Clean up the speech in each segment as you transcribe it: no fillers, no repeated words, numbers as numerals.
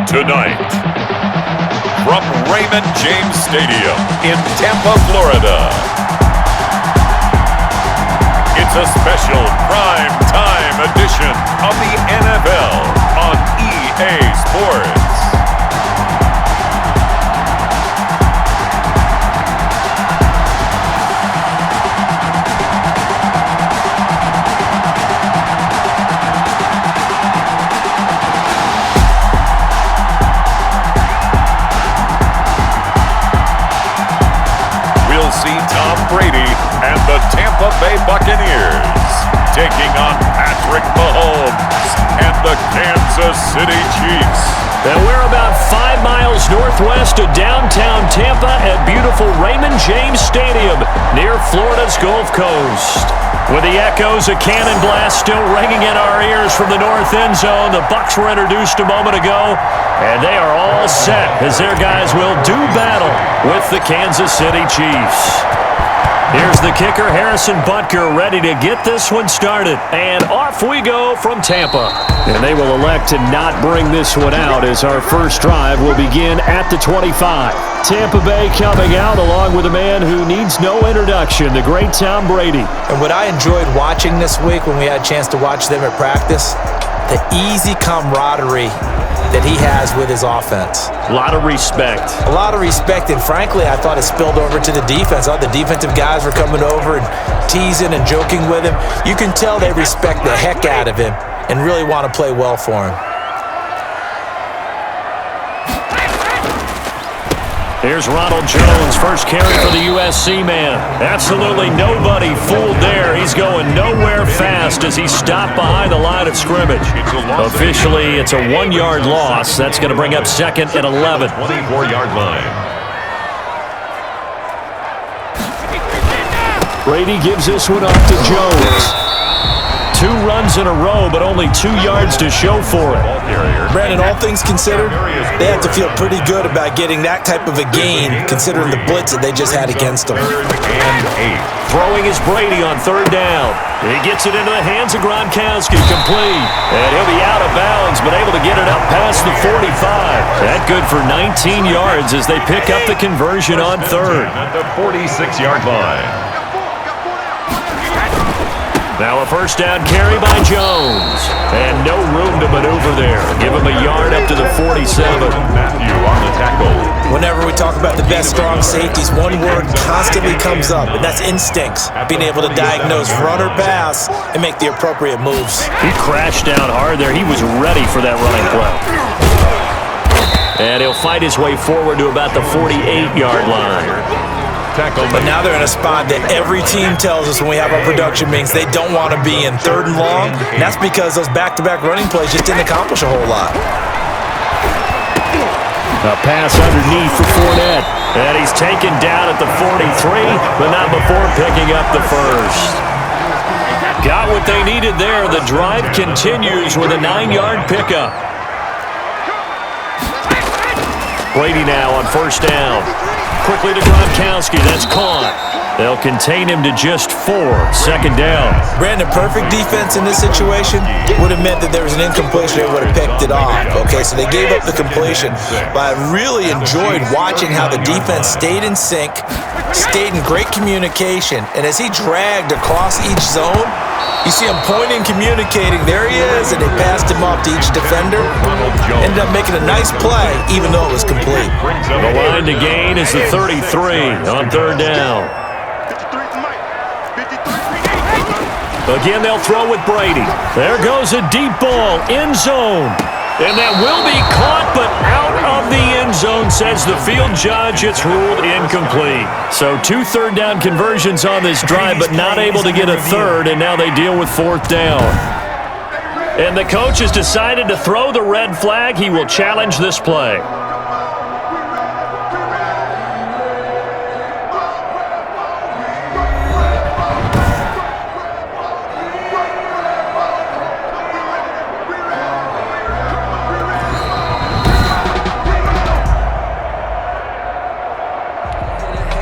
Tonight, from Raymond James Stadium in Tampa, Florida, it's a special prime time edition of the NFL on EA Sports. Brady and the Tampa Bay Buccaneers taking on Patrick Mahomes and the Kansas City Chiefs. And we're about 5 miles northwest of downtown Tampa at beautiful Raymond James Stadium near Florida's Gulf Coast. With the echoes of cannon blast still ringing in our ears from the north end zone, the Bucs were introduced a moment ago, and they are all set as their guys will do battle with the Kansas City Chiefs. Here's the kicker, Harrison Butker, ready to get this one started. And off we go from Tampa. And they will elect to not bring this one out as our first drive will begin at the 25. Tampa Bay coming out along with a man who needs no introduction, the great Tom Brady. And what I enjoyed watching this week when we had a chance to watch them at practice, the easy camaraderie that he has with his offense. A lot of respect. A lot of respect, and frankly, I thought it spilled over to the defense. All the defensive guys were coming over and teasing and joking with him. You can tell they respect the heck out of him and really want to play well for him. Here's Ronald Jones, first carry for the USC man. Absolutely nobody fooled there. He's going nowhere fast as he stopped behind the line of scrimmage. Officially, it's a 1-yard loss. That's going to bring up second and 11. 24-yard line. Brady gives this one off to Jones. 2 runs in a row, but only 2 yards to show for it. Brandon, all things considered, they have to feel pretty good about getting that type of a gain, considering the blitz that they just had against them. And 8. Throwing is Brady on 3rd down. He gets it into the hands of Gronkowski, complete. And he'll be out of bounds, but able to get it up past the 45. That good for 19 yards as they pick up the conversion on 3rd. At the 46-yard line. Now a first down carry by Jones. And no room to maneuver there. Give him a yard up to the 47. Matthew on the tackle. Whenever we talk about the best strong safeties, one word constantly comes up, and that's instincts. Being able to diagnose run or pass and make the appropriate moves. He crashed down hard there. He was ready for that running play. And he'll fight his way forward to about the 48-yard line. But now they're in a spot that every team tells us when we have our production meetings they don't want to be in 3rd and long. And that's because those back-to-back running plays just didn't accomplish a whole lot. A pass underneath for Fournette. And he's taken down at the 43, but not before picking up the first. Got what they needed there. The drive continues with a 9-yard pickup. Brady now on 1st down. Quickly to Gronkowski. That's caught. They'll contain him to just 4. 2nd down. Brandon, perfect defense in this situation would have meant that there was an incompletion. They would have picked it off. Okay, so they gave up the completion. But I really enjoyed watching how the defense stayed in sync, stayed in great communication, and as he dragged across each zone, you see him pointing, communicating. There he is, and they passed him off to each defender. Ended up making a nice play, even though it was complete. The line to gain is the 33 on 3rd down. Again, they'll throw with Brady. There goes a deep ball, end zone. And that will be caught, but out of the end zone, says the field judge. It's ruled incomplete. So 2 3rd down conversions on this drive, but not able to get a 3rd, and now they deal with 4th down. And the coach has decided to throw the red flag. He will challenge this play.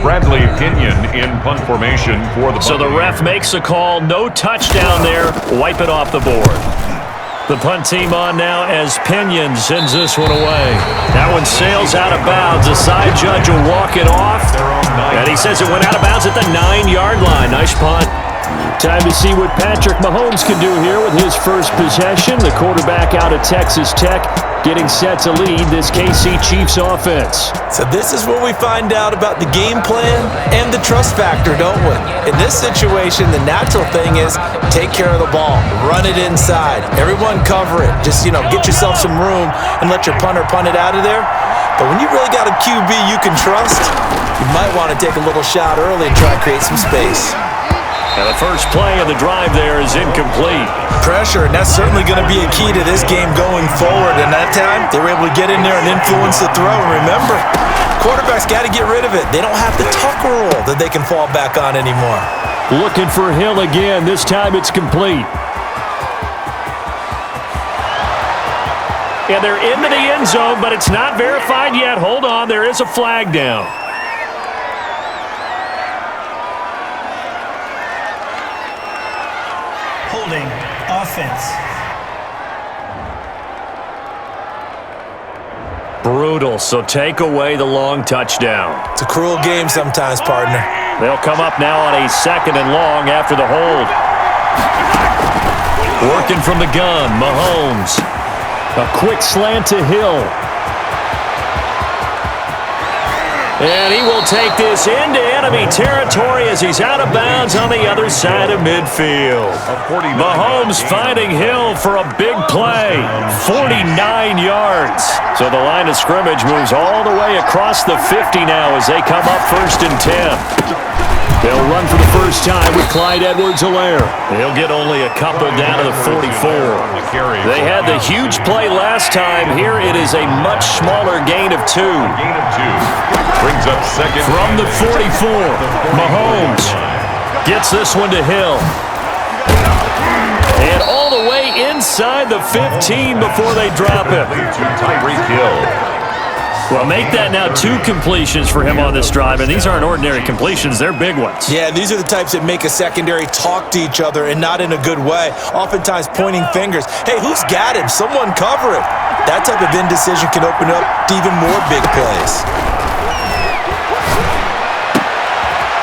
Bradley Pinion in punt formation for the Buccaneers. So the ref makes a call. No touchdown there. Wipe it off the board. The punt team on now as Pinion sends this one away. That one sails out of bounds. The side judge will walk it off. And he says it went out of bounds at the 9-yard line. Nice punt. Time to see what Patrick Mahomes can do here with his first possession. The quarterback out of Texas Tech getting set to lead this KC Chiefs offense. So this is where we find out about the game plan and the trust factor, don't we? In this situation, the natural thing is take care of the ball, run it inside, everyone cover it. Just, get yourself some room and let your punter punt it out of there. But when you really got a QB you can trust, you might want to take a little shot early and try and create some space. And the first play of the drive there is incomplete. Pressure, and that's certainly going to be a key to this game going forward. And that time, they were able to get in there and influence the throw. And remember, quarterbacks got to get rid of it. They don't have the tucker roll that they can fall back on anymore. Looking for Hill again. This time it's complete. And they're into the end zone, but it's not verified yet. Hold on, there is a flag down. Holding offense. Brutal, so take away the long touchdown. It's a cruel game sometimes, partner. They'll come up now on a 2nd and long after the hold. Working from the gun, Mahomes. A quick slant to Hill. And he will take this into enemy territory as he's out of bounds on the other side of midfield. Mahomes finding Hill for a big play. 49 yards. So the line of scrimmage moves all the way across the 50 now as they come up 1st and 10. They'll run for the first time with Clyde Edwards-Helaire. He'll get only a couple down to the 44. They had the huge play last time. Here it is a much smaller gain of 2. Brings up second. From the 44, Mahomes gets this one to Hill. And all the way inside the 15 before they drop him. Tyreek Hill. Well, make that now 2 completions for him on this drive, and these aren't ordinary completions. They're big ones. Yeah, these are the types that make a secondary talk to each other and not in a good way, oftentimes pointing fingers. Hey, who's got him? Someone cover it. That type of indecision can open up to even more big plays.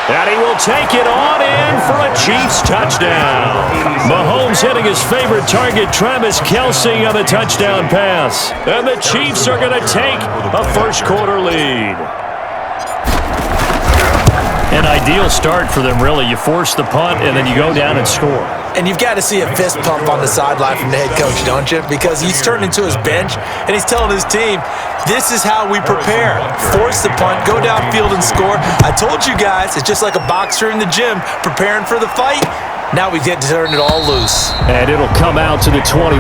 And he will take it on in for a Chiefs touchdown. Mahomes hitting his favorite target, Travis Kelce, on the touchdown pass. And the Chiefs are going to take a first-quarter lead. An ideal start for them, really. You force the punt, and then you go down and score. And you've got to see a fist pump on the sideline from the head coach, don't you? Because he's turned into his bench, and he's telling his team, this is how we prepare. Force the punt, go downfield and score. I told you guys, it's just like a boxer in the gym preparing for the fight. Now we get to turn it all loose. And it'll come out to the 25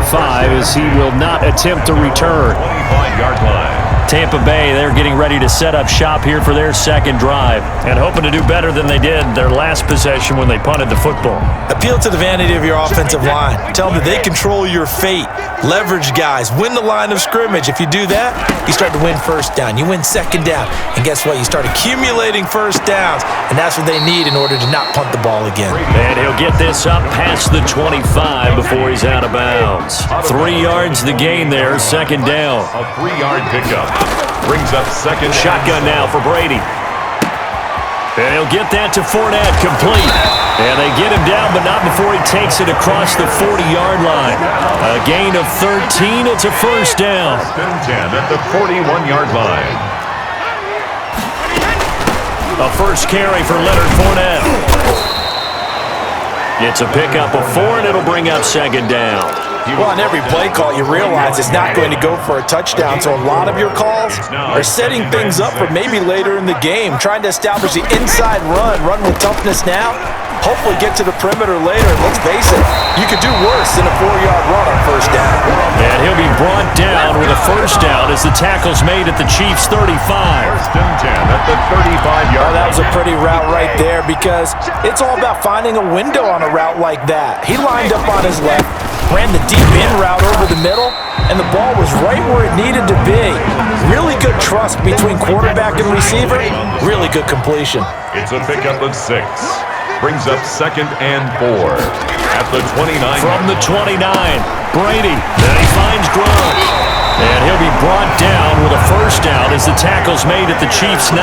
as he will not attempt to return. 25-yard line. Tampa Bay, they're getting ready to set up shop here for their second drive and hoping to do better than they did their last possession when they punted the football. Appeal to the vanity of your offensive line. Tell them that they control your fate. Leverage guys. Win the line of scrimmage. If you do that, you start to win first down. You win second down. And guess what? You start accumulating first downs. And that's what they need in order to not punt the ball again. And he'll get this up past the 25 before he's out of bounds. 3 yards the gain there, second down. A 3-yard pickup. Brings up second. Shotgun now for Brady. And he'll get that to Fournette, complete. And they get him down, but not before he takes it across the 40-yard line. A gain of 13, it's a first down. 10 at the 41-yard line. A first carry for Leonard Fournette. It's a pickup of 4, and it'll bring up second down. Well, on every play call, you realize it's not going to go for a touchdown, so a lot of your calls are setting things up for maybe later in the game, trying to establish the inside run with toughness now, hopefully get to the perimeter later. And let's face it, you could do worse than a 4-yard run on first down. And he'll be brought down with a first down as the tackle's made at the Chiefs' 35. First and 10 at the 35-yard line. That was a pretty route right there because it's all about finding a window on a route like that. He lined up on his left, ran the deep in route over the middle, and the ball was right where it needed to be. Really good trust between quarterback and receiver. Really good completion. It's a pickup of 6. Brings up 2nd and 4 at the 29. From the 29, Brady. Then he finds Gronk. And he'll be brought down with a first down as the tackle's made at the Chiefs' 19.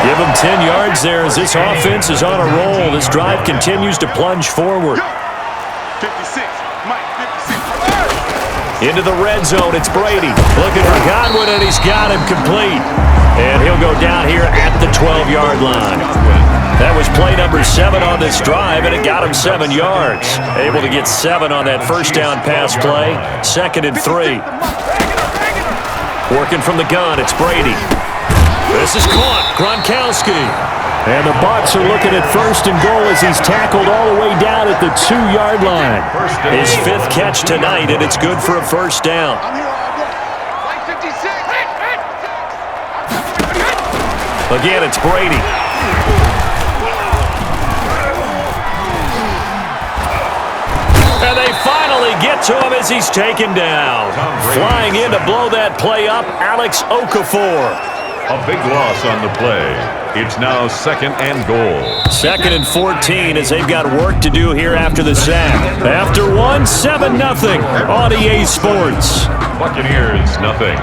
Give him 10 yards there as this offense is on a roll. This drive continues to plunge forward. 56, Mike, 56. Into the red zone, it's Brady. Looking for Godwin, and he's got him complete. And he'll go down here at the 12-yard line. That was play number 7 on this drive, and it got him 7 yards. Able to get 7 on that first down pass play. 2nd and 3. Working from the gun, it's Brady. This is caught. Gronkowski. And the Bucs are looking at 1st and goal as he's tackled all the way down at the 2-yard line. His 5th catch tonight, and it's good for a first down. Again, it's Brady. And they finally get to him as he's taken down. Flying in to blow that play up, Alex Okafor. A big loss on the play. It's now 2nd and goal. 2nd and 14 as they've got work to do here after the sack. After one, 7-0 on EA Sports. Buccaneers, nothing.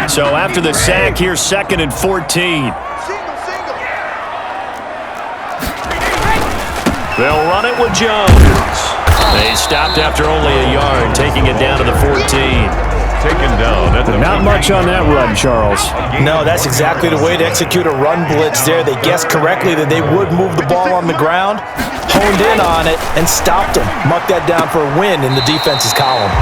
So after the sack, here's 2nd and 14. They'll run it with Jones. They stopped after only a yard, taking it down to the 14. Taken down at the Not much on that run, Charles. No, that's exactly the way to execute a run blitz there. They guessed correctly that they would move the ball on the ground, honed in on it, and stopped them. Mucked that down for a win in the defense's column.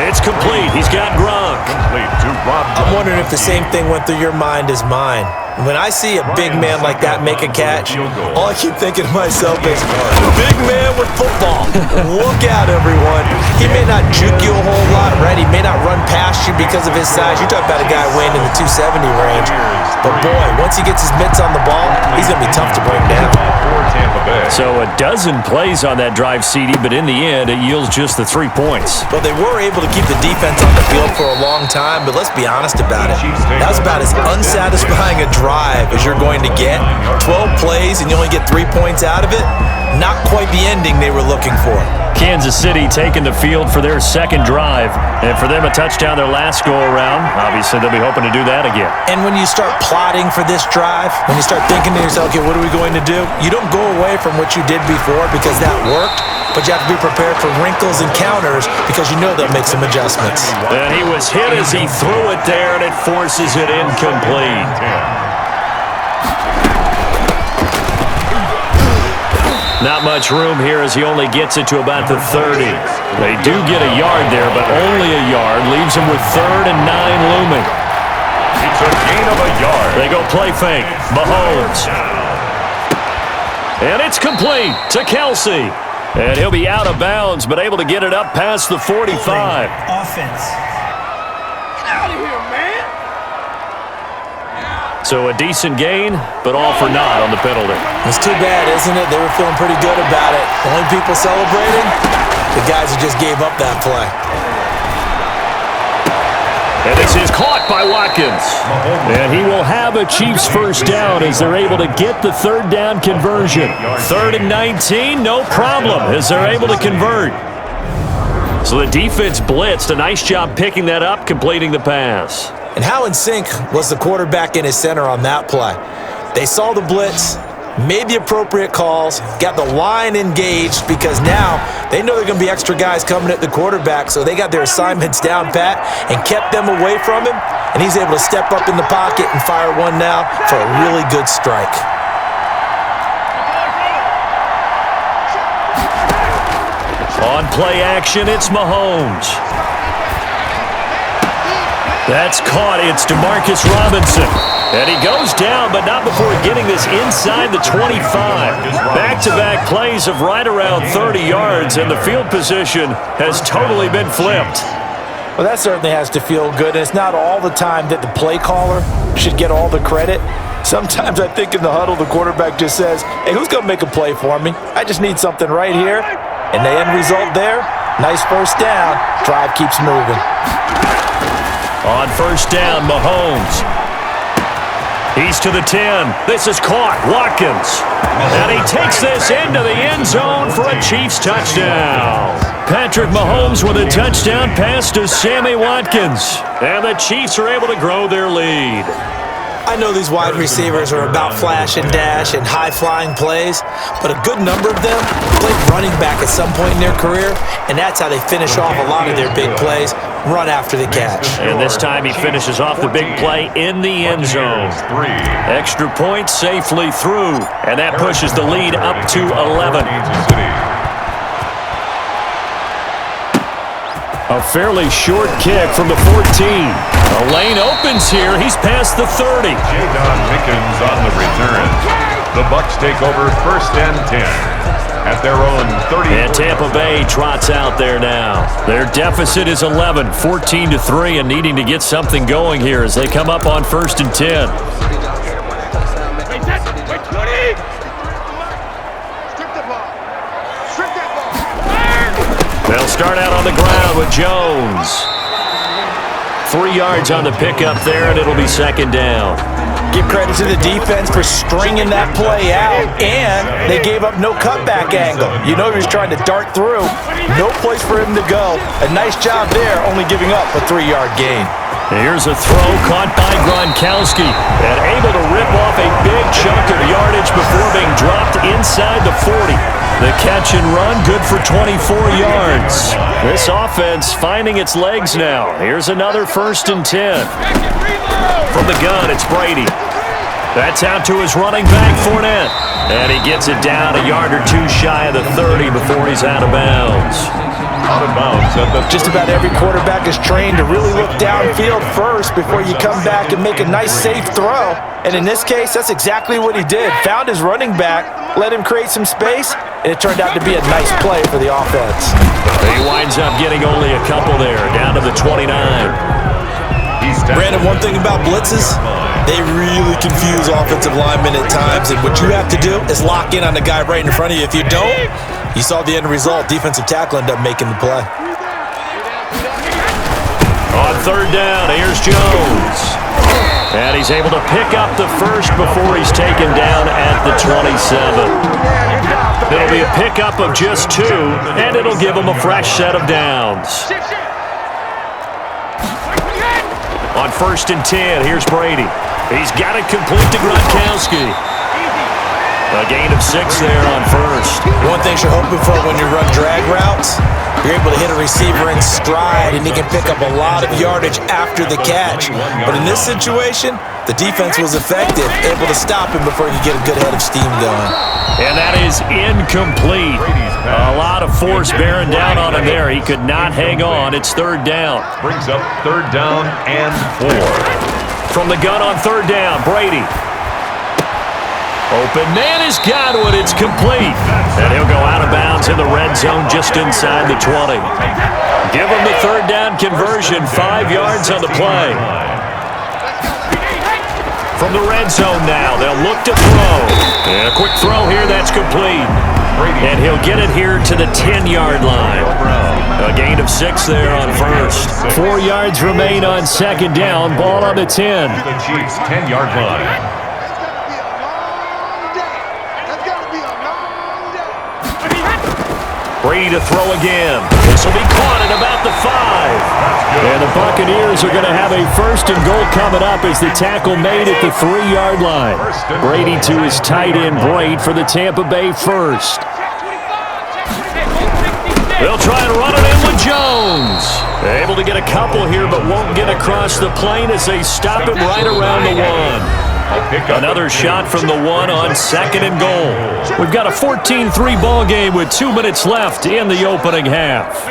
It's complete. He's got Gronk. complete to Rob. I'm wondering if the same thing went through your mind as mine. When I see a big man like that make a catch, all I keep thinking to myself is, big man with football. Look out, everyone. He may not juke you a whole lot, right? He may not run past you because of his size. You're talking about a guy weighing in the 270 range. But boy, once he gets his mitts on the ball, he's going to be tough to bring down. So a dozen plays on that drive, CD, but in the end, it yields just the 3 points. Well, they were able to keep the defense on the field for a long time, but let's be honest about it. That was about as unsatisfying a drive as you're going to get. 12 plays and you only get 3 points out of it. Not quite the ending they were looking for. Kansas City taking the field for their second drive. And for them, a touchdown their last go-around. Obviously, they'll be hoping to do that again. And when you start plotting for this drive, when you start thinking to yourself, okay, what are we going to do? You don't go away from what you did before because that worked, but you have to be prepared for wrinkles and counters because you know they'll make some adjustments. And he was hit as he threw it there, and it forces it incomplete. Not much room here as he only gets it to about the 30. They do get a yard there, but only a yard. Leaves him with 3rd and 9 looming. It's a gain of a yard. They go play fake. Mahomes. And it's complete to Kelsey. And he'll be out of bounds, but able to get it up past the 45. Offense. Get out of here, man. So a decent gain, but all for naught on the penalty. It's too bad, isn't it? They were feeling pretty good about it. The only people celebrating, the guys who just gave up that play. And this is caught by Watkins. And he will have a Chiefs first down as they're able to get the 3rd down conversion. 3rd and 19, no problem as they're able to convert. So the defense blitzed. A nice job picking that up, completing the pass. And how in sync was the quarterback in his center on that play? They saw the blitz, made the appropriate calls, got the line engaged because now they know there are going to be extra guys coming at the quarterback, so they got their assignments down pat and kept them away from him, and he's able to step up in the pocket and fire one now for a really good strike. On play action, it's Mahomes. That's caught. It's DeMarcus Robinson. And he goes down, but not before getting this inside the 25. Back-to-back plays of right around 30 yards, and the field position has totally been flipped. Well, that certainly has to feel good, and it's not all the time that the play caller should get all the credit. Sometimes I think in the huddle, the quarterback just says, hey, who's going to make a play for me? I just need something right here. And the end result there, nice first down. Drive keeps moving. On first down, Mahomes. He's to the 10. This is caught. Watkins. And he takes this into the end zone for a Chiefs touchdown. Patrick Mahomes with a touchdown pass to Sammy Watkins. And the Chiefs are able to grow their lead. I know these wide receivers are about flash and dash and high-flying plays, but a good number of them played running back at some point in their career, and that's how they finish off a lot of their big plays, run after the catch. And this time he finishes off the big play in the end zone. Extra point safely through, and that pushes the lead up to 11. A fairly short kick from the 14. A lane opens here. He's past the 30. J.O.A.T. Mickens on the return. The Bucs take over 1st and 10 at their own 30. And Tampa Bay trots out there now. Their deficit is 11, 14-3, and needing to get something going here as they come up on 1st and 10. They'll start out on the ground with Jones. 3 yards on the pickup there, and it'll be 2nd down. Give credit to the defense for stringing that play out, and they gave up no cutback angle. You know he was trying to dart through. No place for him to go. A nice job there, only giving up a 3-yard gain. Here's a throw caught by Gronkowski and able to rip off a big chunk of yardage before being dropped inside the 40. The catch and run, good for 24 yards. This offense finding its legs now. Here's another 1st and 10. From the gun, it's Brady. That's out to his running back, Fournette. And he gets it down a yard or 2 shy of the 30 before he's out of bounds. Out of bounds. Just about every quarterback is trained to really look downfield first before you come back and make a nice, safe throw. And in this case, that's exactly what he did. Found his running back, let him create some space, and it turned out to be a nice play for the offense. He winds up getting only a couple there, down to the 29. Brandon, one thing about blitzes, they really confuse offensive linemen at times, and what you have to do is lock in on the guy right in front of you. If you don't, you saw the end result. Defensive tackle ended up making the play. On 3rd down, here's Jones. And he's able to pick up the first before he's taken down at the 27. It'll be a pickup of just 2, and it'll give him a fresh set of downs. On 1st and 10, here's Brady. He's got it complete to Gronkowski. A gain of 6 there on 1st. One thing you're hoping for when you run drag routes, you're able to hit a receiver in stride, and he can pick up a lot of yardage after the catch. But in this situation, the defense was effective, able to stop him before he could get a good head of steam going. And that is incomplete. A lot of force bearing down on him there. He could not hang on. It's 3rd down. Brings up 3rd down and 4. From the gun on 3rd down, Brady. Open man has got it. It's complete. And he'll go out of bounds in the red zone just inside the 20. Give him the 3rd down conversion. 5 yards on the play. From the red zone now, they'll look to throw. And a quick throw here, that's complete. And he'll get it here to the 10-yard line. A gain of 6 there on 1st. 4 yards remain on 2nd down. Ball on the 10. The Chiefs' 10-yard line. Brady to throw again. This will be caught at about the 5. And the Buccaneers are going to have a 1st and goal coming up as the tackle made at the 3-yard line. Brady to his tight end, Braid, for the Tampa Bay 1st. They'll try and run it in with Jones. Able to get a couple here, but won't get across the plane as they stop him right around the 1. Another shot from the 1 on 2nd and goal. We've got a 14-3 ball game with 2 minutes left in the opening half.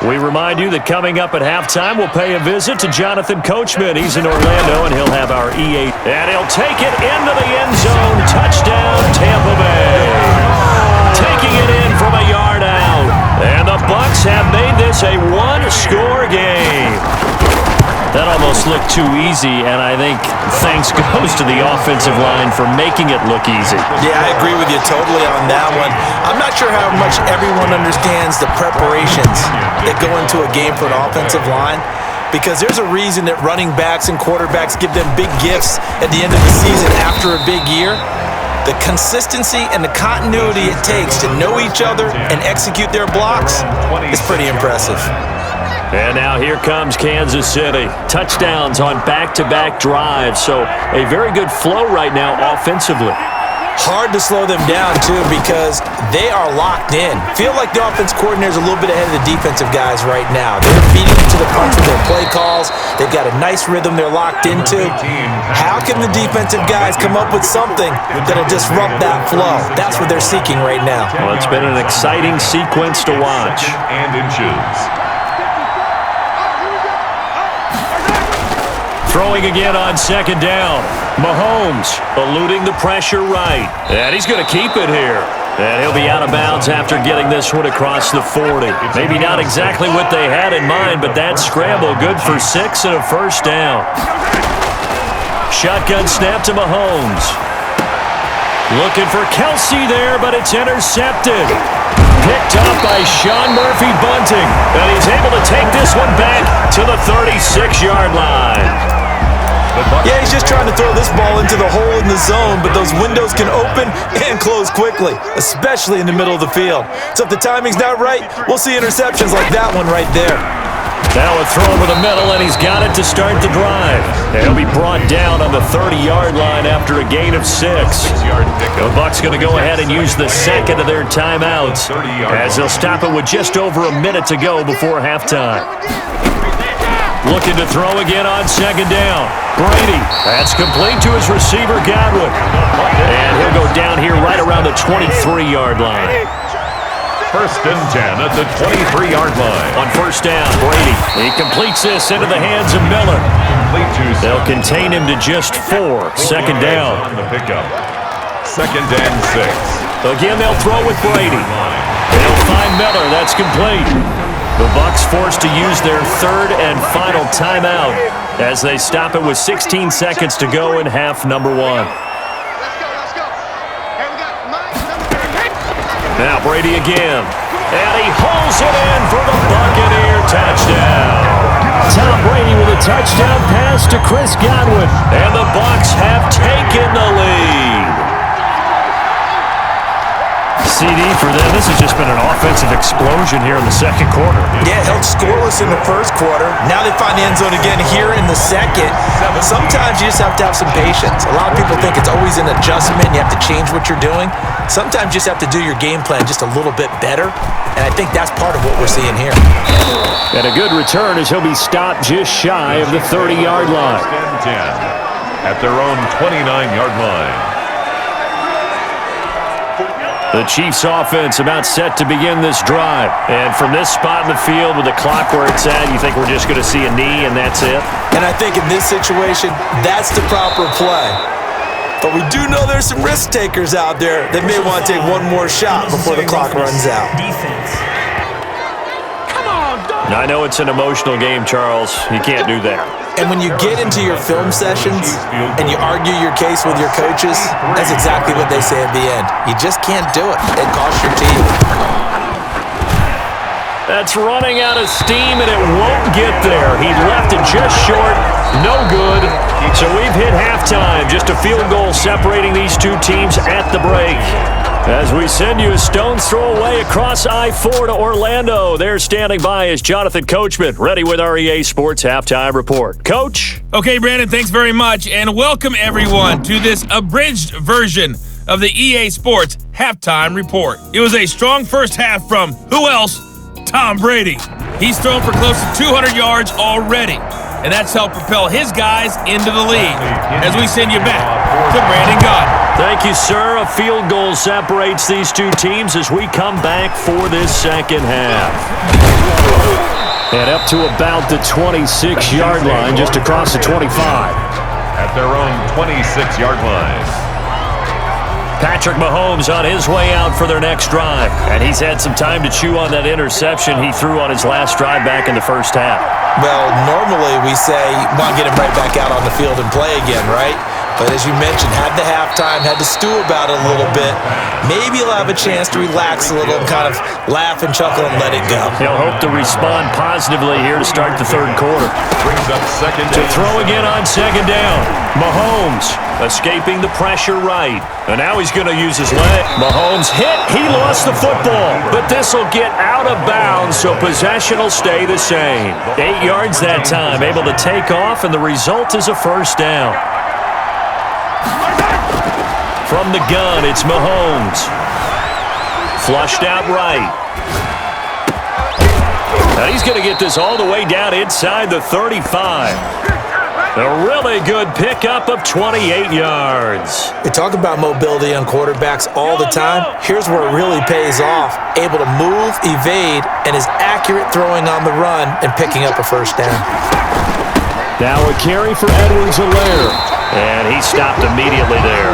We remind you that coming up at halftime, we'll pay a visit to Jonathan Coachman. He's in Orlando, and he'll have our E8. And he'll take it into the end zone. Touchdown, Tampa Bay. Taking it in from a yard out. And the Bucs have made this a 1-score game. That almost looked too easy, and I think thanks goes to the offensive line for making it look easy. Yeah, I agree with you totally on that one. I'm not sure how much everyone understands the preparations that go into a game for an offensive line. because there's a reason that running backs and quarterbacks give them big gifts at the end of the season after a big year. The consistency and the continuity it takes to know each other and execute their blocks is pretty impressive. And now here comes Kansas City. Touchdowns on back-to-back drives, so a very good flow right now offensively. Hard to slow them down, too, because they are locked in. Feel like the offense coordinator is a little bit ahead of the defensive guys right now. They're beating them to the punch with their play calls. They've got a nice rhythm they're locked into. How can the defensive guys come up with something that'll disrupt that flow? That's what they're seeking right now. Well, it's been an exciting sequence to watch. Throwing again on second down. Mahomes eluding the pressure right. And he's going to keep it here. And he'll be out of bounds after getting this one across the 40. Maybe not exactly what they had in mind, but that scramble good for 6 and a first down. Shotgun snap to Mahomes. Looking for Kelsey there, but it's intercepted. Picked up by Sean Murphy-Bunting. And he's able to take this one back to the 36-yard line. Yeah, he's just trying to throw this ball into the hole in the zone, but those windows can open and close quickly, especially in the middle of the field. So if the timing's not right, we'll see interceptions like that one right there. Now a throw over the middle, and he's got it to start the drive. And he'll be brought down on the 30-yard line after a gain of 6. The Bucs going to go ahead and use the second of their timeouts, as they'll stop it with just over a minute to go before halftime. Looking to throw again on second down. Brady, that's complete to his receiver, Godwin. And he'll go down here right around the 23-yard line. 1st and 10 at the 23-yard line. On first down, Brady. He completes this into the hands of Miller. They'll contain him to just 4. Second down. On the pickup. 2nd and 6. Again, they'll throw with Brady. They'll find Miller. That's complete. The Bucs forced to use their 3rd and final timeout as they stop it with 16 seconds to go in half number 1. Now Brady again. And he holds it in for the Buccaneer touchdown. Tom Brady with a touchdown pass to Chris Godwin. And the Bucs have taken the lead. CD for them. This has just been an offensive explosion here in the second quarter. Yeah, held scoreless in the first quarter. Now they find the end zone again here in the second. Sometimes you just have to have some patience. A lot of people think it's always an adjustment. You have to change what you're doing. Sometimes you just have to do your game plan just a little bit better. And I think that's part of what we're seeing here. And a good return as he'll be stopped just shy of the 30-yard line. At their own 29-yard line. The Chiefs offense about set to begin this drive. And from this spot in the field with the clock where it's at, you think we're just going to see a knee and that's it? And I think in this situation, that's the proper play. But we do know there's some risk takers out there that may want to take one more shot before the clock runs out. Now, I know it's an emotional game, Charles. You can't do that. And when you get into your film sessions and you argue your case with your coaches, that's exactly what they say at the end. You just can't do it. It costs your team. That's running out of steam, and it won't get there. He left it just short. No good. So we've hit halftime. Just a field goal separating these two teams at the break. As we send you a stone's throw away across I-4 to Orlando. There standing by is Jonathan Coachman, ready with our EA Sports Halftime Report. Coach? Okay, Brandon, thanks very much, and welcome everyone to this abridged version of the EA Sports Halftime Report. It was a strong first half from, who else? Tom Brady. He's thrown for close to 200 yards already, and that's helped propel his guys into the lead. As we send you back to Brandon Gaudin. Thank you, sir. A field goal separates these two teams as we come back for this second half. And up to about the 26-yard line, just across the 25. At their own 26-yard line. Patrick Mahomes on his way out for their next drive. And he's had some time to chew on that interception he threw on his last drive back in the first half. Well, normally we say, want to get him right back out on the field and play again, right? But as you mentioned, had the halftime, had to stew about it a little bit. Maybe he'll have a chance to relax a little and kind of laugh and chuckle and let it go. He'll hope to respond positively here to start the third quarter. Brings up second To throw again on second down. Mahomes escaping the pressure right. And now he's going to use his leg. Mahomes hit. He lost the football. But this will get out of bounds, so possession will stay the same. 8 yards that time. Able to take off, and the result is a first down. From the gun, it's Mahomes. Flushed out right. Now he's going to get this all the way down inside the 35. A really good pickup of 28 yards. We talk about mobility on quarterbacks all the time. Here's where it really pays off. Able to move, evade, and is accurate throwing on the run and picking up a first down. Now a carry for Edwards-Helaire. And he stopped immediately there.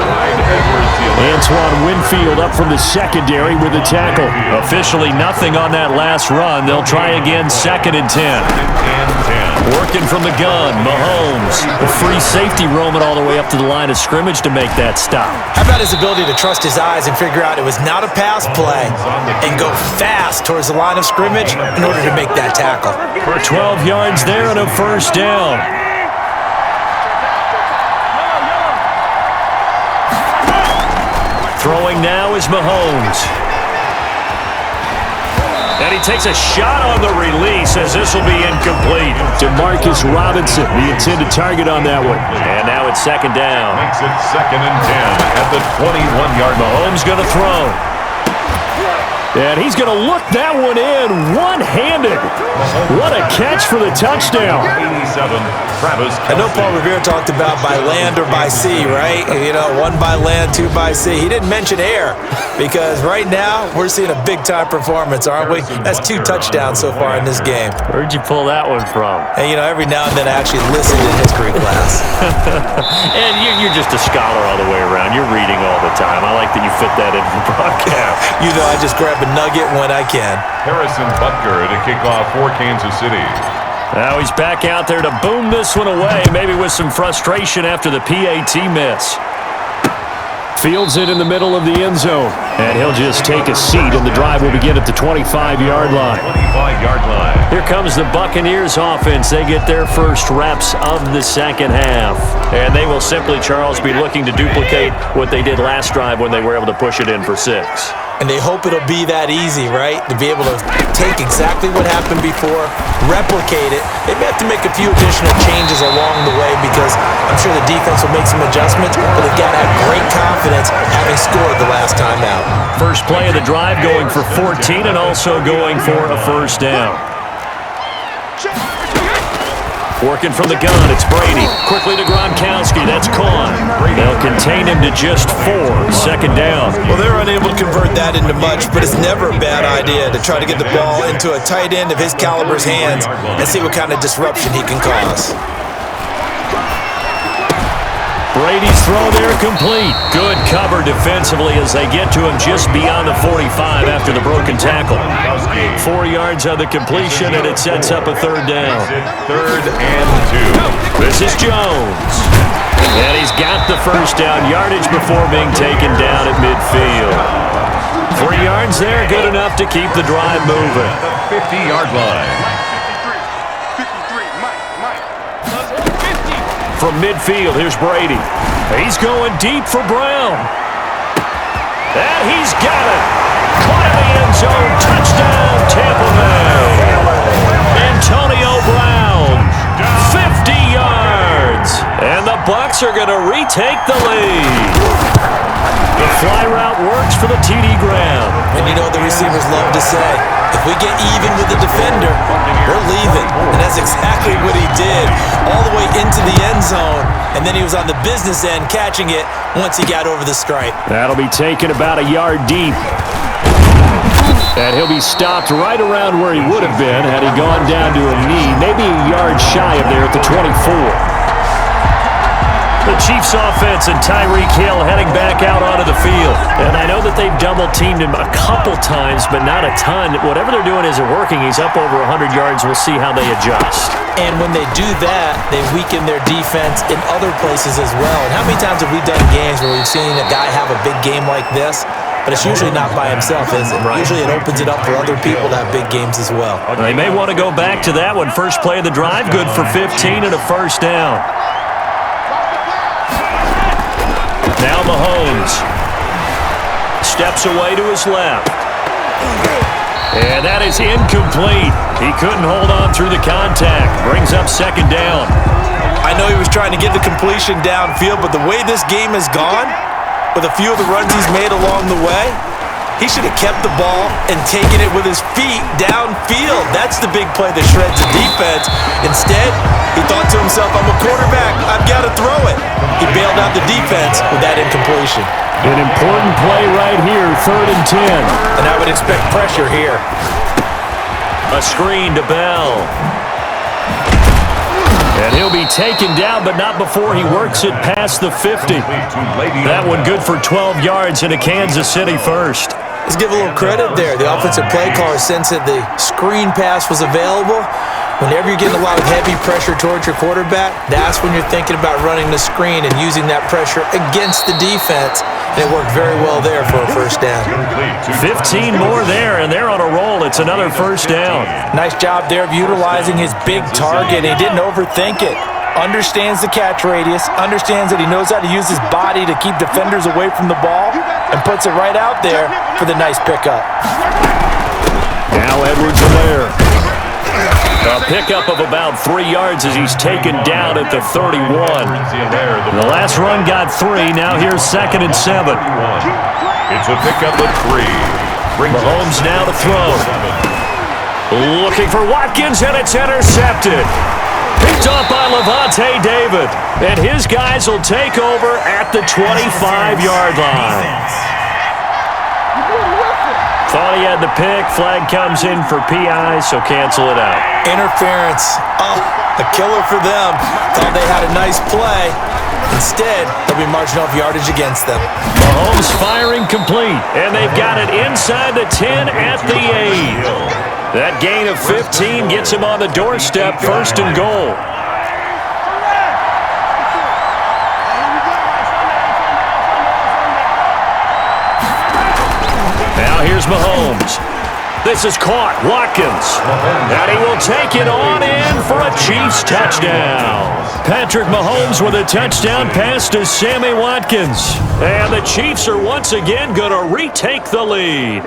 Antoine Winfield up from the secondary with a tackle. Officially nothing on that last run. They'll try again, 2nd and 10. Working from the gun, Mahomes. A free safety roaming all the way up to the line of scrimmage to make that stop. How about his ability to trust his eyes and figure out it was not a pass play and go fast towards the line of scrimmage in order to make that tackle. For 12 yards there and a first down. Throwing now is Mahomes. And he takes a shot on the release as this will be incomplete. Demarcus Robinson, the intended target on that one. And now it's 2nd down. Makes it 2nd and 10 at the 21-yard line. Mahomes going to throw. And he's going to look that one in one-handed. What a catch for the touchdown. 87, Travis I know Paul Revere talked about by land or by sea, right? You know, 1 by land, 2 by sea. He didn't mention air because right now we're seeing a big-time performance, aren't we? That's 2 touchdowns so far in this game. Where'd you pull that one from? And, you know, every now and then I actually listen in history class. And you're just a scholar all the way around. You're reading all the time. I like that you fit that into the broadcast. You know, I just grab a nugget when I can. Harrison Butker to kick off for Kansas City. Now he's back out there to boom this one away, maybe with some frustration after the PAT miss. Fields it in the middle of the end zone. And he'll just take a seat, and the drive will begin at the 25-yard line. 25-yard line. Here comes the Buccaneers offense. They get their first reps of the second half. And they will simply, Charles, be looking to duplicate what they did last drive when they were able to push it in for 6. And they hope it'll be that easy, right? To be able to take exactly what happened before, replicate it. They may have to make a few additional changes along the way because I'm sure the defense will make some adjustments, but they've got to have great confidence having scored the last time out. First play of the drive going for 14 and also going for a first down. Working from the gun, it's Brady. Quickly to Gronkowski, that's Cohen. They'll contain him to just 4, 2nd down. Well, they're unable to convert that into much, but it's never a bad idea to try to get the ball into a tight end of his caliber's hands and see what kind of disruption he can cause. Brady's throw there complete. Good cover defensively as they get to him just beyond the 45 after the broken tackle. 4 yards on the completion, and it sets up a 3rd down. 3rd and 2. This is Jones. And he's got the first down yardage before being taken down at midfield. 3 yards there, good enough to keep the drive moving. 50-yard line. From midfield, here's Brady. He's going deep for Brown. And he's got it. Caught in the end zone. Touchdown, Tampa Bay. Antonio Brown, 50 yards. And the Bucs are going to retake the lead. The fly route works for the TD Graham. And you know what the receivers love to say? If we get even with the defender, we're leaving. And that's exactly what he did. All the way into the end zone. And then he was on the business end catching it once he got over the stripe. That'll be taken about a yard deep. And he'll be stopped right around where he would have been had he gone down to a knee. Maybe a yard shy of there at the 24. The Chiefs offense and Tyreek Hill heading back out onto the field. And I know that they've double-teamed him a couple times, but not a ton. Whatever they're doing isn't working. He's up over 100 yards. We'll see how they adjust. And when they do that, they weaken their defense in other places as well. And how many times have we done games where we've seen a guy have a big game like this? But it's usually not by himself, is it? Right. Usually it opens it up for other people to have big games as well. They may want to go back to that one. First play of the drive, good for 15 and a first down. Now Mahomes steps away to his left. And that is incomplete. He couldn't hold on through the contact. Brings up second down. I know he was trying to get the completion downfield, but the way this game has gone, with a few of the runs he's made along the way, he should have kept the ball and taken it with his feet downfield. That's the big play that shreds the defense. Instead, he thought to himself, I'm a quarterback, I've got to throw it. He bailed out the defense with that incompletion. An important play right here, 3rd and 10. And I would expect pressure here. A screen to Bell. And he'll be taken down, but not before he works it past the 50. That one good for 12 yards and a Kansas City first. Let's give a little credit there. The offensive play caller sensed that the screen pass was available. Whenever you're getting a lot of heavy pressure towards your quarterback, that's when you're thinking about running the screen and using that pressure against the defense. And it worked very well there for a first down. 15 more there, and they're on a roll. It's another first down. Nice job there of utilizing his big target. He didn't overthink it. Understands the catch radius, understands that he knows how to use his body to keep defenders away from the ball, and puts it right out there for the nice pickup. Now Edwards-Helaire. A pickup of about 3 yards as he's taken down at the 31. The last run got 3. Now here's 2nd and 7. It's a pickup of 3. Mahomes now to throw. Looking for Watkins, and it's intercepted. Picked off by Levante David. And his guys will take over at the 25-yard line. Thought he had the pick. Flag comes in for PI, so cancel it out. Interference. Oh, a killer for them. Thought they had a nice play. Instead, they'll be marching off yardage against them. Mahomes firing complete, and they've got it inside the 10 at the 8. That gain of 15 gets him on the doorstep, 1st and goal. Now here's Mahomes. This is caught. Watkins. And he will take it on in for a Chiefs touchdown. Patrick Mahomes with a touchdown pass to Sammy Watkins. And the Chiefs are once again going to retake the lead.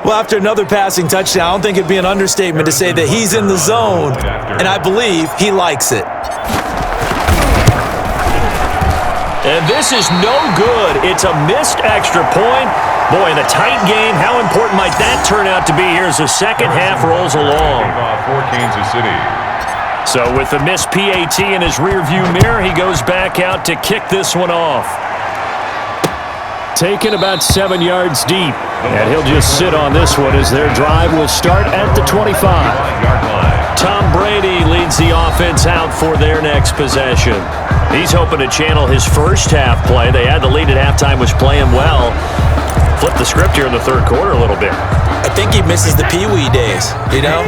Well, after another passing touchdown, I don't think it'd be an understatement to say that he's in the zone, and I believe he likes it. And this is no good. It's a missed extra point. Boy, in a tight game, how important might that turn out to be here as the second half rolls along? For Kansas City. So with the missed PAT in his rearview mirror, he goes back out to kick this one off. Taken about 7 yards deep. And he'll just sit on this one as their drive will start at the 25. Tom Brady leads the offense out for their next possession. He's hoping to channel his first half play. They had the lead at halftime, was playing well. Flip the script here in the 3rd quarter a little bit. I think he misses the Pee-wee days, you know,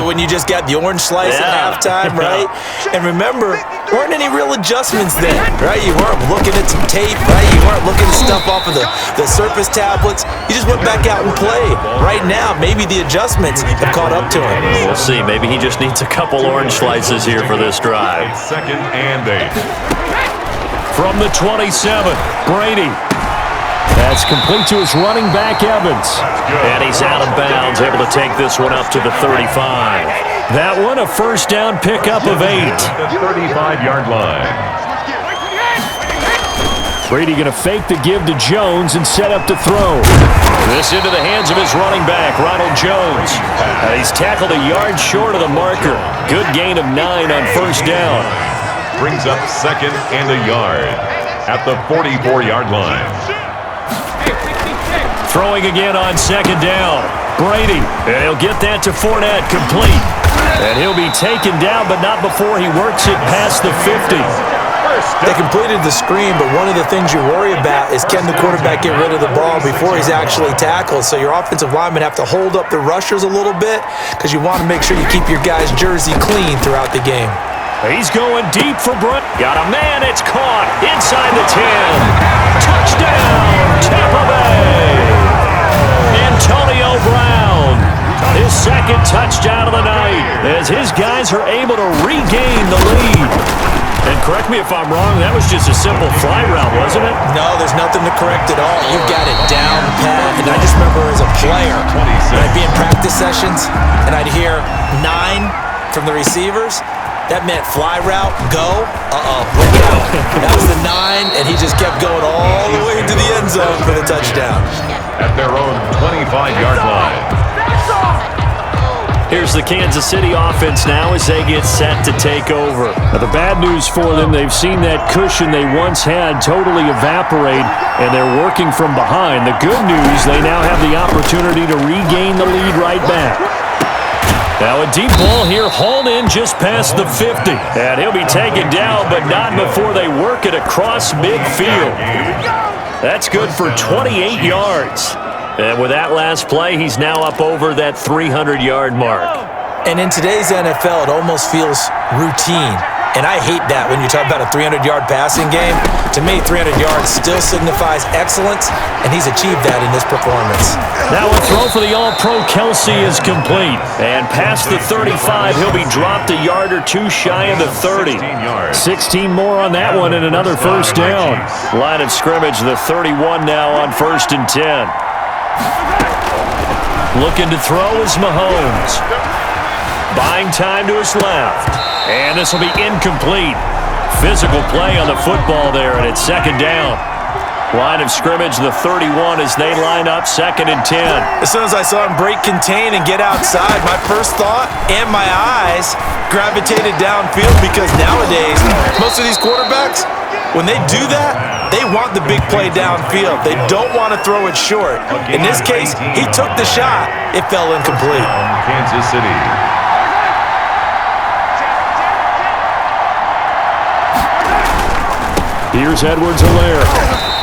when you just got the orange slice at halftime, right? And remember, there weren't any real adjustments then, right? You weren't looking at some tape, right? You weren't looking at stuff off of the surface tablets. You just went back out and played. Right now, maybe the adjustments have caught up to him. We'll see. Maybe he just needs a couple orange slices here for this drive. 2nd and 8. From the 27, Brady. That's complete to his running back, Evans. And he's out of bounds, able to take this one up to the 35. That one, a first down pickup of 8. The 35-yard line. Brady going to fake the give to Jones and set up to throw. This into the hands of his running back, Ronald Jones. And he's tackled a yard short of the marker. Good gain of 9 on first down. Brings up 2nd and a yard at the 44-yard line. Throwing again on 2nd down. Brady, and he'll get that to Fournette, complete. And he'll be taken down, but not before he works it past the 50. They completed the screen, but one of the things you worry about is can the quarterback get rid of the ball before he's actually tackled? So your offensive linemen have to hold up the rushers a little bit because you want to make sure you keep your guy's jersey clean throughout the game. He's going deep for Brett. Got a man, it's caught inside the 10. Touchdown, Tampa Bay. Antonio Brown, his second touchdown of the night as his guys are able to regain the lead. And correct me if I'm wrong, that was just a simple fly route, wasn't it? No, there's nothing to correct at all. You've got it down pat. And I just remember as a player, when I'd be in practice sessions and I'd hear 9 from the receivers, that meant fly route, go, look out. That was the 9, and he just kept going all the way to the end zone for the touchdown. At their own 25-yard line. Here's the Kansas City offense now as they get set to take over. Now, the bad news for them, they've seen that cushion they once had totally evaporate, and they're working from behind. The good news, they now have the opportunity to regain the lead right back. Now a deep ball here, hauled in just past the 50. And he'll be taken down, but not before they work it across midfield. That's good for 28 yards. And with that last play, he's now up over that 300-yard mark. And in today's NFL, it almost feels routine. And I hate that when you talk about a 300-yard passing game. To me, 300 yards still signifies excellence, and he's achieved that in this performance. Now a throw for the All-Pro Kelsey is complete. And past the 35, he'll be dropped a yard or two shy of the 30. 16 more on that one and another first down. Line of scrimmage, the 31 now on 1st and 10. Looking to throw is Mahomes. Buying time to his left. And this will be incomplete. Physical play on the football there, and it's 2nd down. Line of scrimmage, the 31 as they line up 2nd and 10. As soon as I saw him break contain and get outside, my first thought and my eyes gravitated downfield because nowadays, most of these quarterbacks, when they do that, they want the big play downfield. They don't want to throw it short. In this case, he took the shot. It fell incomplete. Kansas City. Here's Edwards-Helaire.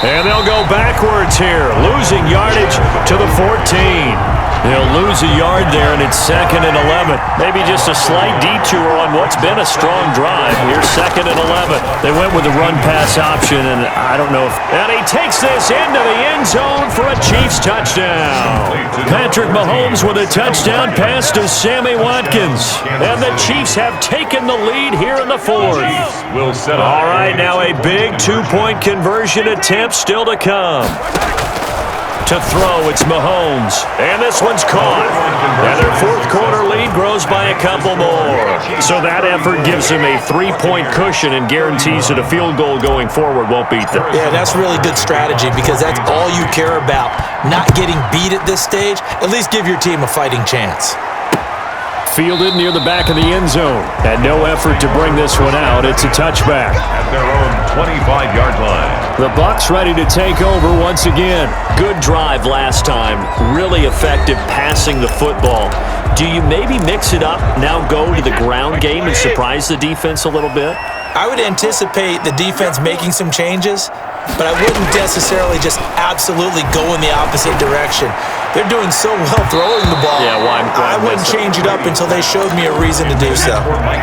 And they'll go backwards here, losing yardage to the 14. They'll lose a yard there, and it's 2nd and 11. Maybe just a slight detour on what's been a strong drive. Here's 2nd and 11. They went with the run-pass option, and I don't know if... And he takes this into the end zone for a Chiefs touchdown. Patrick Mahomes with a touchdown pass to Sammy Watkins. And the Chiefs have taken the lead here in the 4th. All right, now a big 2-point conversion attempt still to come. To throw, it's Mahomes. And this one's caught. And their 4th quarter lead grows by a couple more. So that effort gives him a 3-point cushion and guarantees that a field goal going forward won't beat them. Yeah, that's really good strategy because that's all you care about. Not getting beat at this stage. At least give your team a fighting chance. Fielded near the back of the end zone. And no effort to bring this one out. It's a touchback. At their own 25-yard line. The Bucs ready to take over once again. Good drive last time. Really effective passing the football. Do you maybe mix it up, now go to the ground game and surprise the defense a little bit? I would anticipate the defense making some changes, but I wouldn't necessarily just absolutely go in the opposite direction. They're doing so well throwing the ball. Yeah, well, I wouldn't change it up until they showed me a reason to do so.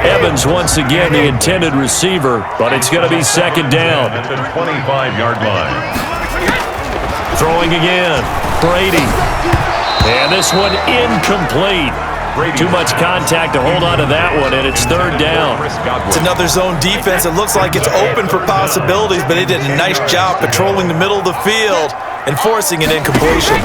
Evans once again the intended receiver, but it's going to be 2nd down. At the 25-yard line. Throwing again. Brady. And this one incomplete. Too much contact to hold on to that one, and it's 3rd down. It's another zone defense. It looks like it's open for possibilities, but they did a nice job patrolling the middle of the field and forcing an incompletion.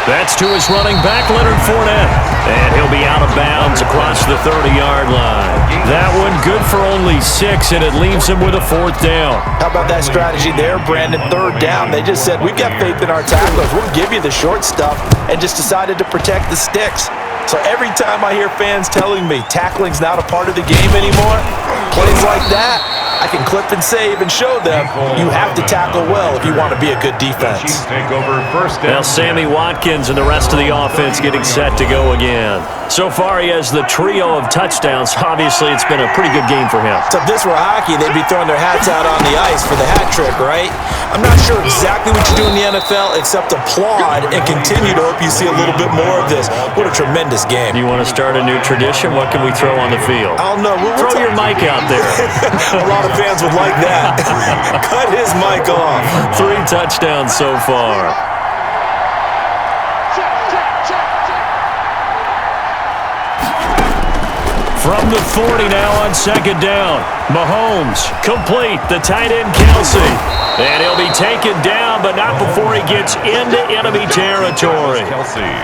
That's to his running back, Leonard Fournette. And he'll be out of bounds across the 30-yard line. That one good for only 6, and it leaves him with a 4th down. How about that strategy there, Brandon? 3rd down. They just said, we've got faith in our tacklers. We'll give you the short stuff, and just decided to protect the sticks. So every time I hear fans telling me tackling's not a part of the game anymore, plays like that, I I can clip and save and show them you have to tackle well if you want to be a good defense. Now Sammy Watkins and the rest of the offense getting set to go again. So far, he has the trio of touchdowns. Obviously, it's been a pretty good game for him. So if this were hockey, they'd be throwing their hats out on the ice for the hat trick, right? I'm not sure exactly what you do in the NFL except applaud and continue to hope you see a little bit more of this. What a tremendous game. You want to start a new tradition? What can we throw on the field? I don't know. Throw your mic out there. A lot of fans would like that. Cut his mic off. 3 touchdowns so far. From the 40 now on second down. Mahomes, complete, the tight end Kelsey. And he'll be taken down, but not before he gets into enemy territory.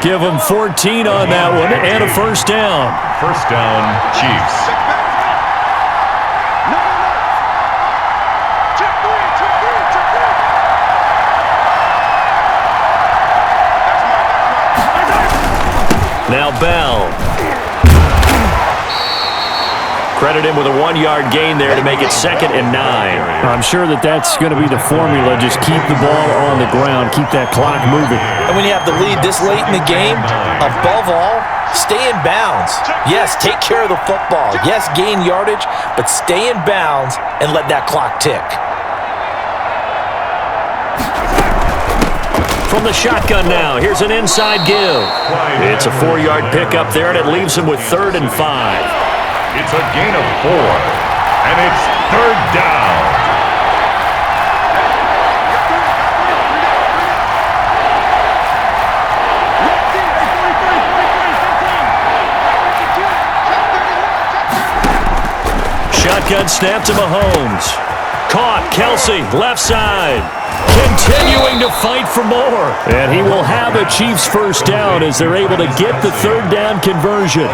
Give him 14 on that one and a first down. First down, Chiefs. Now Bell. Credit him with a 1-yard gain there to make it 2nd and 9. I'm sure that's going to be the formula. Just keep the ball on the ground. Keep that clock moving. And when you have the lead this late in the game, above all, stay in bounds. Yes, take care of the football. Yes, gain yardage, but stay in bounds and let that clock tick. From the shotgun now, here's an inside give. It's a 4-yard pickup there, and it leaves him with 3rd and 5. It's a gain of 4, and it's 3rd down. Shotgun snap to Mahomes. Caught, Kelsey, left side. Continuing to fight for more. And he will have a Chiefs first down as they're able to get the 3rd down conversion.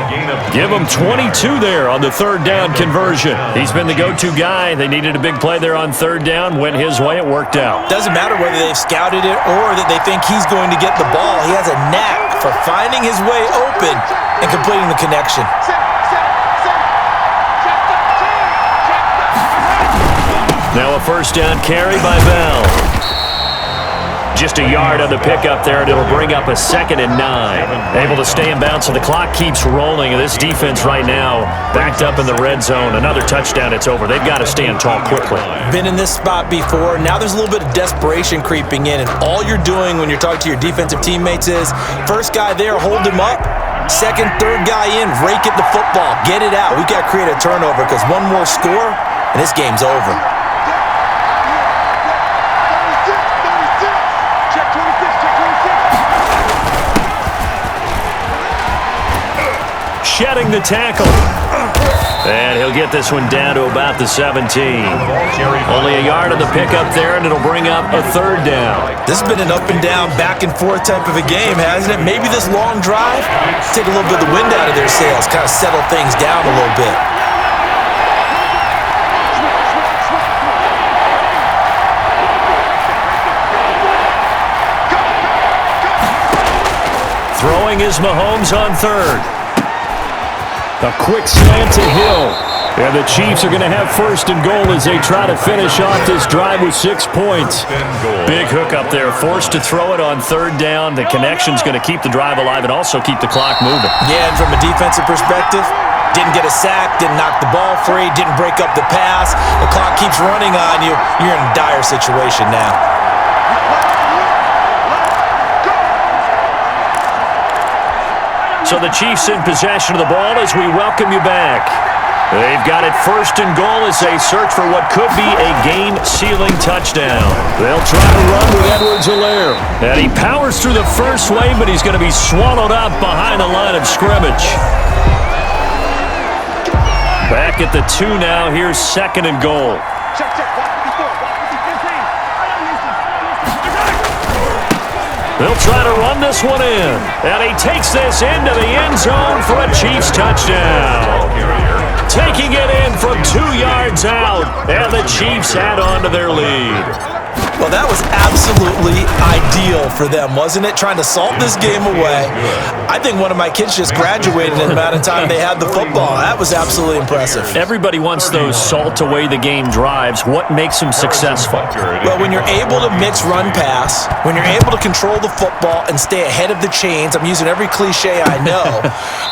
Give him 22 there on the 3rd down conversion. He's been the go-to guy. They needed a big play there on 3rd down. Went his way. It worked out. Doesn't matter whether they've scouted it or that they think he's going to get the ball. He has a knack for finding his way open and completing the connection. Now a first down carry by Bell. Just a yard on the pickup there, and it'll bring up a 2nd and 9. Able to stay in bounds, so the clock keeps rolling. And this defense right now backed up in the red zone. Another touchdown, it's over. They've got to stand tall quickly. Been in this spot before. Now there's a little bit of desperation creeping in, and all you're doing when you're talking to your defensive teammates is, first guy there, hold him up. Second, third guy in, rake at the football. Get it out. We've got to create a turnover because one more score, and this game's over. Shedding the tackle. And he'll get this one down to about the 17. Only a yard on the pickup there, and it'll bring up a 3rd down. This has been an up and down, back and forth type of a game, hasn't it? Maybe this long drive, take a little bit of the wind out of their sails, kind of settle things down a little bit. Throwing is Mahomes on 3rd. A quick slant to Hill. And the Chiefs are going to have 1st and goal as they try to finish off this drive with 6 points. Big hook up there, forced to throw it on 3rd down. The connection's going to keep the drive alive and also keep the clock moving. Yeah, and from a defensive perspective, didn't get a sack, didn't knock the ball free, didn't break up the pass. The clock keeps running on you. You're in a dire situation now. So the Chiefs in possession of the ball as we welcome you back. They've got it 1st and goal as they search for what could be a game-sealing touchdown. They'll try to run with Edwards-Helaire. And he powers through the first wave, but he's going to be swallowed up behind the line of scrimmage. Back at the 2 now. Here's 2nd and goal. They'll try to run this one in. And he takes this into the end zone for a Chiefs touchdown. Taking it in from 2 yards out. And the Chiefs add on to their lead. Well, that was absolutely ideal for them, wasn't it? Trying to salt this game away. I think one of my kids just graduated in the amount of time they had the football. That was absolutely impressive. Everybody wants those salt away the game drives. What makes them successful? Well, when you're able to mix run pass, when you're able to control the football and stay ahead of the chains, I'm using every cliche I know,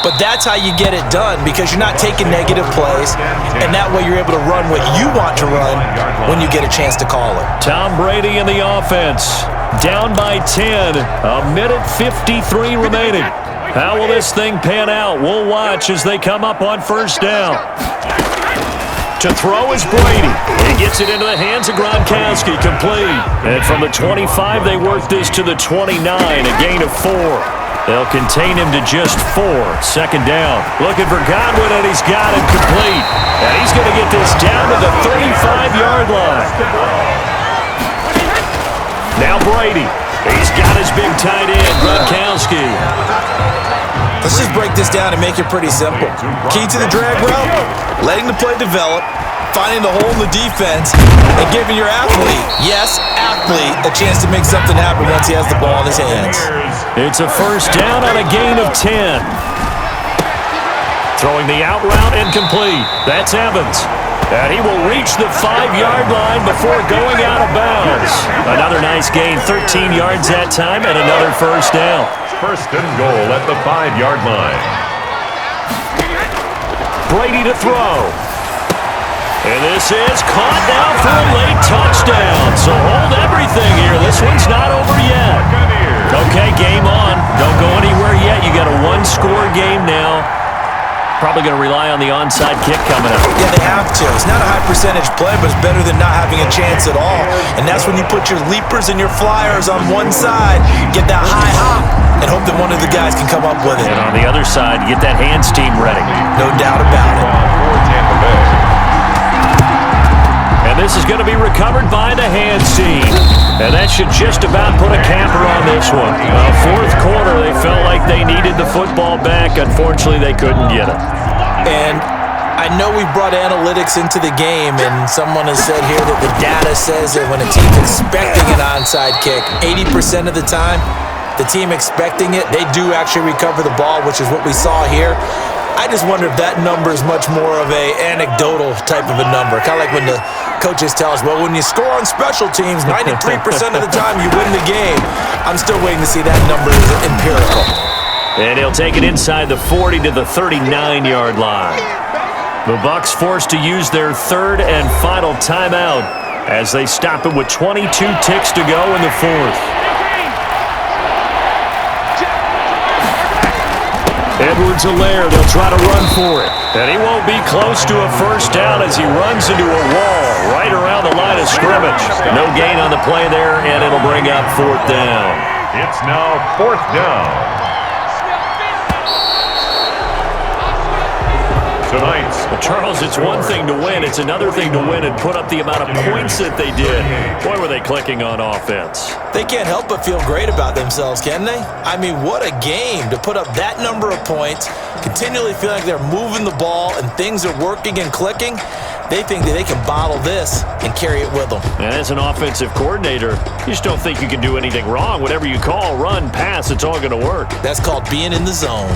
but that's how you get it done because you're not taking negative plays, and that way you're able to run what you want to run when you get a chance to call it. Tom Brady in the offense. Down by 10. A minute 53 remaining. How will this thing pan out? We'll watch as they come up on first down. To throw is Brady. He gets it into the hands of Gronkowski. Complete. And from the 25, they work this to the 29. A gain of 4. They'll contain him to just 4. Second down. Looking for Godwin, and he's got him complete. And he's going to get this down to the 35-yard line. Now Brady. He's got his big tight end, Gronkowski. Let's just break this down and make it pretty simple. Key to the drag route, letting the play develop, finding the hole in the defense, and giving your athlete, yes, athlete, a chance to make something happen once he has the ball in his hands. It's a first down on a gain of 10. Throwing the out route incomplete. That's Evans. And he will reach the 5-yard line before going out of bounds. Another nice gain, 13 yards that time, and another first down. First and goal at the 5-yard line. Brady to throw. And this is caught now for a late touchdown. So hold everything here. This one's not over yet. Okay, game on. Don't go anywhere yet. You got a one-score game now. Probably going to rely on the onside kick coming up. Yeah, they have to. It's not a high percentage play, but it's better than not having a chance at all. And that's when you put your leapers and your flyers on one side, get that high hop, and hope that one of the guys can come up with it. And on the other side, get that hands team ready. No doubt about it. And this is going to be recovered by the hands team. And that should just about put a capper on this one. Fourth quarter, they felt like they needed the football back. Unfortunately, they couldn't get it. And I know we brought analytics into the game, and someone has said here that the data says that when a team's expecting an onside kick, 80% of the time, the team expecting it, they do actually recover the ball, which is what we saw here. I just wonder if that number is much more of a anecdotal type of a number. Kind of like when the coaches tell us, well, when you score on special teams, 93% of the time you win the game. I'm still waiting to see that number is empirical. And he'll take it inside the 40 to the 39-yard line. The Bucs forced to use their third and final timeout as they stop it with 22 ticks to go in the fourth. Edwards-Helaire, they'll try to run for it. And he won't be close to a first down as he runs into a wall right around the line of scrimmage. No gain on the play there, and it'll bring up fourth down. It's now fourth down. Tonight's Well, Charles, it's one thing to win. It's another thing to win and put up the amount of points that they did. Boy, were they clicking on offense. They can't help but feel great about themselves, can they? I mean, what a game to put up that number of points, continually feel like they're moving the ball and things are working and clicking. They think that they can bottle this and carry it with them. And as an offensive coordinator, you just don't think you can do anything wrong. Whatever you call, run, pass, it's all going to work. That's called being in the zone.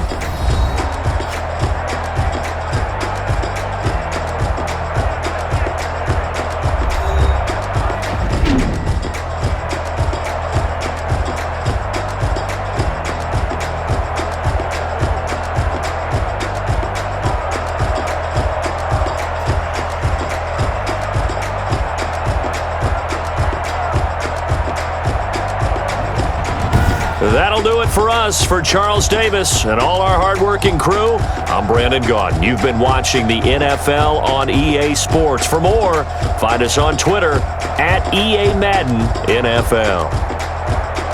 That'll do it for us. For Charles Davis and all our hardworking crew, I'm Brandon Gaudin. You've been watching the NFL on EA Sports. For more, find us on Twitter at EA Madden NFL.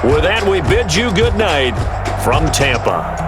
With that, we bid you good night from Tampa.